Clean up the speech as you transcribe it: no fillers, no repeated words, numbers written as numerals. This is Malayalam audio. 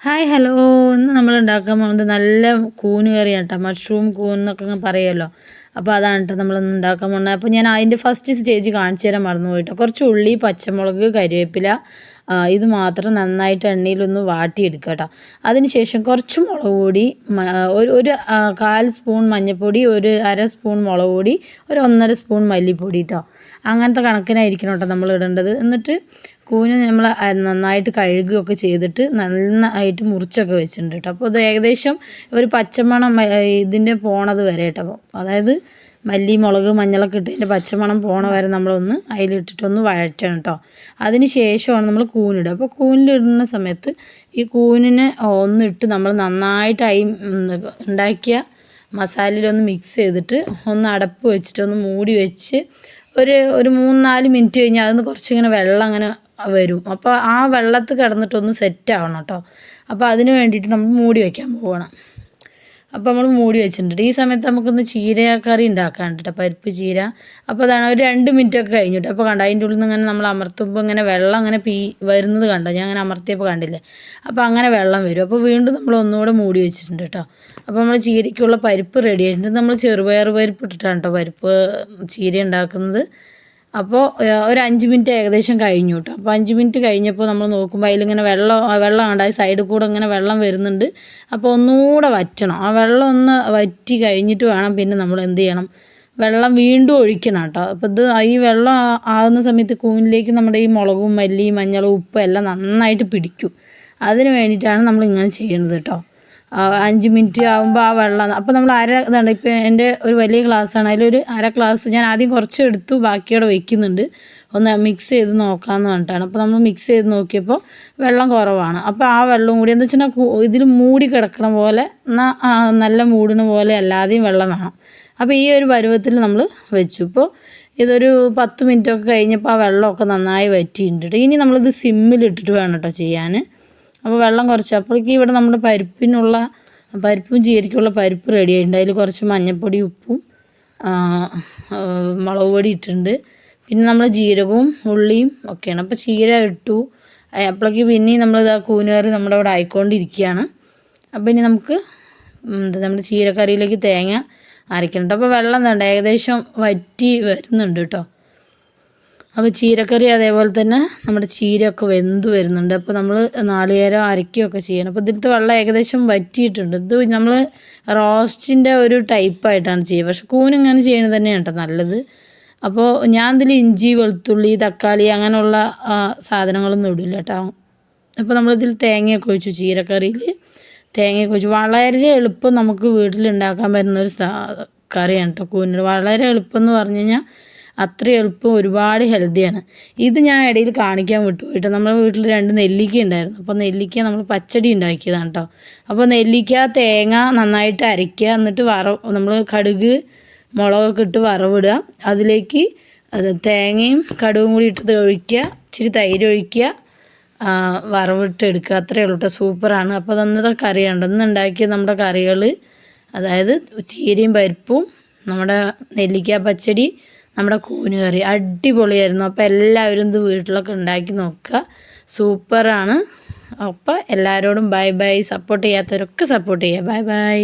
ഹായ് ഹലോ ഇന്ന് നമ്മൾ ഉണ്ടാക്കാൻ പോകുന്നത് നല്ല കൂന് കറിയാണ് കേട്ടോ. മഷ്റൂം കൂൻ എന്നൊക്കെ പറയുമല്ലോ. അപ്പോൾ അതാണ് കേട്ടോ നമ്മളിന്ന് ഉണ്ടാക്കാൻ പോകുന്നത്. അപ്പോൾ ഞാൻ അതിൻ്റെ ഫസ്റ്റ് സ്റ്റേജ് കാണിച്ചു തരാൻ മറന്നു പോയിട്ടോ. കുറച്ച് ഉള്ളി, പച്ചമുളക്, കരിവേപ്പില ഇത് മാത്രം നന്നായിട്ട് എണ്ണയിലൊന്ന് വാട്ടിയെടുക്കുക കേട്ടോ. അതിനുശേഷം കുറച്ച് മുളക് പൊടി, ഒരു 1/4 സ്പൂൺ മഞ്ഞൾപ്പൊടി, ഒരു 1/2 സ്പൂൺ മുളക് പൊടി, ഒരു 1.5 സ്പൂൺ മല്ലിപ്പൊടി കേട്ടോ. അങ്ങനത്തെ കണക്കിനായിരിക്കണം കേട്ടോ നമ്മൾ ഇടേണ്ടത്. എന്നിട്ട് കൂന് നമ്മൾ നന്നായിട്ട് കഴുകുകയൊക്കെ ചെയ്തിട്ട് നന്നായിട്ട് മുറിച്ചൊക്കെ വെച്ചിട്ടുണ്ട് കേട്ടോ. അപ്പോൾ അത് ഏകദേശം ഒരു പച്ചമണം ഇതിൻ്റെ പോണത് വരെ കേട്ടോ. അതായത് മല്ലി, മുളക്, മഞ്ഞളൊക്കെ ഇട്ടതിൻ്റെ പച്ചമണം പോണ വരെ നമ്മളൊന്ന് അതിലിട്ടിട്ടൊന്ന് വഴറ്റണം കേട്ടോ. അതിന് ശേഷമാണ് നമ്മൾ കൂനിടുക. അപ്പോൾ കൂനിലിടുന്ന സമയത്ത് ഈ കൂനിനെ ഒന്നിട്ട് നമ്മൾ നന്നായിട്ട് ഉണ്ടാക്കിയ മസാലയിലൊന്ന് മിക്സ് ചെയ്തിട്ട് ഒന്ന് അടപ്പ് വെച്ചിട്ട് ഒന്ന് മൂടി വെച്ച് ഒരു 3-4 മിനിറ്റ് കഴിഞ്ഞാൽ അതൊന്ന് കുറച്ചിങ്ങനെ വെള്ളം അങ്ങനെ വരും. അപ്പോൾ ആ വെള്ളത്തിൽ കിടന്നിട്ടൊന്ന് സെറ്റ് ആവണം കേട്ടോ. അപ്പോൾ അതിന് വേണ്ടിയിട്ട് നമ്മൾ മൂടി വയ്ക്കാൻ പോകണം. അപ്പോൾ നമ്മൾ മൂടി വെച്ചിട്ടുണ്ട്. ഈ സമയത്ത് നമുക്കൊന്ന് ചീരക്കറി ഉണ്ടാക്കാൻ കേട്ടോ, പരിപ്പ് ചീര. അപ്പോൾ അതാണ് ഒരു 2 മിനിറ്റൊക്കെ കഴിഞ്ഞിട്ട്. അപ്പോൾ കണ്ടോ അതിൻ്റെ ഉള്ളിൽ നിന്ന് ഇങ്ങനെ നമ്മൾ അമർത്തുമ്പോൾ ഇങ്ങനെ വെള്ളം അങ്ങനെ വരുന്നത് കണ്ടോ. ഞാൻ അങ്ങനെ അമർത്തിയപ്പോൾ കണ്ടില്ലേ. അപ്പോൾ അങ്ങനെ വെള്ളം വരും. അപ്പോൾ വീണ്ടും നമ്മൾ ഒന്നുകൂടെ മൂടി വെച്ചിട്ടുണ്ട് കേട്ടോ. അപ്പോൾ നമ്മൾ ചീരയ്ക്കുള്ള പരിപ്പ് റെഡി ആയിട്ടുണ്ട്. നമ്മൾ ചെറുപയർ പരിപ്പ് ഇട്ടിട്ടാണ് കേട്ടോ പരിപ്പ് ചീര ഉണ്ടാക്കുന്നത്. അപ്പോൾ ഒരു 5 മിനിറ്റ് ഏകദേശം കഴിഞ്ഞു കേട്ടോ. അപ്പോൾ 5 മിനിറ്റ് കഴിഞ്ഞപ്പോൾ നമ്മൾ നോക്കുമ്പോൾ അതിലിങ്ങനെ വെള്ളം ഉണ്ടായി സൈഡിൽ കൂടെ ഇങ്ങനെ വെള്ളം വരുന്നുണ്ട്. അപ്പോൾ ഒന്നുകൂടെ വറ്റണം. ആ വെള്ളം ഒന്ന് വറ്റി കഴിഞ്ഞിട്ട് വേണം പിന്നെ നമ്മൾ എന്ത് ചെയ്യണം, വെള്ളം വീണ്ടും ഒഴിക്കണം കേട്ടോ. അപ്പോൾ ഈ വെള്ളം ആകുന്ന സമയത്ത് കൂനിലേക്ക് നമ്മുടെ ഈ മുളകും, മല്ലി, മഞ്ഞളും, ഉപ്പും എല്ലാം നന്നായിട്ട് പിടിക്കും. അതിന് വേണ്ടിയിട്ടാണ് നമ്മൾ ഇങ്ങനെ ചെയ്യുന്നത് കേട്ടോ. 5 മിനിറ്റ് ആകുമ്പോൾ ആ വെള്ളം, അപ്പോൾ നമ്മൾ ഇതാണ് ഇപ്പോൾ എൻ്റെ ഒരു വലിയ ഗ്ലാസ്സാണ്, അതിലൊരു 1/2 ഗ്ലാസ് ഞാൻ ആദ്യം കുറച്ച് എടുത്തു, ബാക്കിയോടെ വയ്ക്കുന്നുണ്ട് ഒന്ന് മിക്സ് ചെയ്ത് നോക്കാമെന്ന് പറഞ്ഞിട്ടാണ്. അപ്പോൾ നമ്മൾ മിക്സ് ചെയ്ത് നോക്കിയപ്പോൾ വെള്ളം കുറവാണ്. അപ്പോൾ ആ വെള്ളം കൂടി എന്താ വെച്ചാൽ ഇതിൽ മൂടി കിടക്കണ പോലെ നല്ല മൂടണ പോലെ അല്ലാതെയും വെള്ളം വേണം. അപ്പോൾ ഈ ഒരു പരുവത്തിൽ നമ്മൾ വെച്ചു. ഇപ്പോൾ ഇതൊരു 10 മിനിറ്റൊക്കെ കഴിഞ്ഞപ്പോൾ ആ വെള്ളമൊക്കെ നന്നായി വറ്റിയിട്ടുണ്ട്. ഇനി നമ്മളിത് സിമ്മിലിട്ടിട്ട് വേണം കേട്ടോ ചെയ്യാൻ. അപ്പോൾ വെള്ളം കുറച്ച് അപ്പോഴേക്ക് ഇവിടെ നമ്മുടെ പരിപ്പും ചീരയ്ക്കുള്ള പരിപ്പ് റെഡി ആയിട്ടുണ്ട്. അതിൽ കുറച്ച് മഞ്ഞൾപ്പൊടി, ഉപ്പും മുളക് പൊടി ഇട്ടിട്ടുണ്ട്. പിന്നെ നമ്മൾ ജീരകവും ഉള്ളിയും ഒക്കെയാണ്. അപ്പോൾ ചീര ഇട്ടു. അപ്പോഴേക്ക് പിന്നെയും നമ്മളിത് കൂനുകറി നമ്മുടെ ഇവിടെ ആയിക്കൊണ്ടിരിക്കുകയാണ്. അപ്പോൾ ഇനി നമുക്ക് നമ്മുടെ ചീരക്കറിയിലേക്ക് തേങ്ങ അരയ്ക്കുന്നുണ്ട്. അപ്പോൾ വെള്ളം വേണ്ട ഏകദേശം വറ്റി വരുന്നുണ്ട് കേട്ടോ. അപ്പോൾ ചീരക്കറി അതേപോലെ തന്നെ നമ്മുടെ ചീരയൊക്കെ വെന്ത് വരുന്നുണ്ട്. അപ്പോൾ നമ്മൾ നാളികേരം അരയ്ക്കുകയൊക്കെ ചെയ്യണം. അപ്പോൾ ഇതിലത്തെ വെള്ളം ഏകദേശം വറ്റിയിട്ടുണ്ട്. ഇത് നമ്മൾ റോസ്റ്റിൻ്റെ ഒരു ടൈപ്പായിട്ടാണ് ചെയ്യുക. പക്ഷെ കൂനിങ്ങനെ ചെയ്യുന്നത് തന്നെയാണ് കേട്ടോ നല്ലത്. അപ്പോൾ ഞാൻ ഇതിൽ ഇഞ്ചി, വെളുത്തുള്ളി, തക്കാളി അങ്ങനെയുള്ള സാധനങ്ങളൊന്നും ഇടില്ല കേട്ടോ. അപ്പോൾ നമ്മളിതിൽ തേങ്ങയൊക്കെ ഒഴിച്ചു. ചീരക്കറിയിൽ തേങ്ങയൊക്കെ ഒഴിച്ചു. വളരെ എളുപ്പം നമുക്ക് വീട്ടിലുണ്ടാക്കാൻ പറ്റുന്നൊരു കറിയാണ് കേട്ടോ കൂന്. വളരെ എളുപ്പം എന്ന് പറഞ്ഞു കഴിഞ്ഞാൽ അത്ര എളുപ്പം, ഒരുപാട് ഹെൽത്തിയാണ്. ഇത് ഞാൻ ഇടയിൽ കാണിക്കാൻ വിട്ടുപോയിട്ട് നമ്മുടെ വീട്ടിൽ 2 നെല്ലിക്ക ഉണ്ടായിരുന്നു. അപ്പോൾ നെല്ലിക്ക നമ്മൾ പച്ചടി ഉണ്ടാക്കിയതാണ് കേട്ടോ. അപ്പോൾ നെല്ലിക്ക തേങ്ങ നന്നായിട്ട് അരയ്ക്കുക. എന്നിട്ട് നമ്മൾ കടുക്, മുളകൊക്കെ ഇട്ട് വറവിടുക. അതിലേക്ക് തേങ്ങയും കടുകും കൂടി ഇട്ട് ഒഴിക്കുക. ഇച്ചിരി തൈര് ഒഴിക്കുക, വറവിട്ട് എടുക്കുക. അത്രയേ ഉള്ളൂ കേട്ടോ. സൂപ്പറാണ്. അപ്പോൾ അന്നത്തെ കറിയുണ്ട് ഇന്ന് ഉണ്ടാക്കിയ നമ്മുടെ കറികൾ, അതായത് ചീരയും പരിപ്പും, നമ്മുടെ നെല്ലിക്ക പച്ചടി, നമ്മുടെ കൂന് കറി അടിപൊളിയായിരുന്നു. അപ്പോൾ എല്ലാവരും ഇത് വീട്ടിലൊക്കെ ഉണ്ടാക്കി നോക്കുക. സൂപ്പറാണ്. അപ്പോൾ എല്ലാവരോടും ബൈ ബൈ. സപ്പോർട്ട് ചെയ്യാത്തവരൊക്കെ സപ്പോർട്ട് ചെയ്യുക. Bye bye.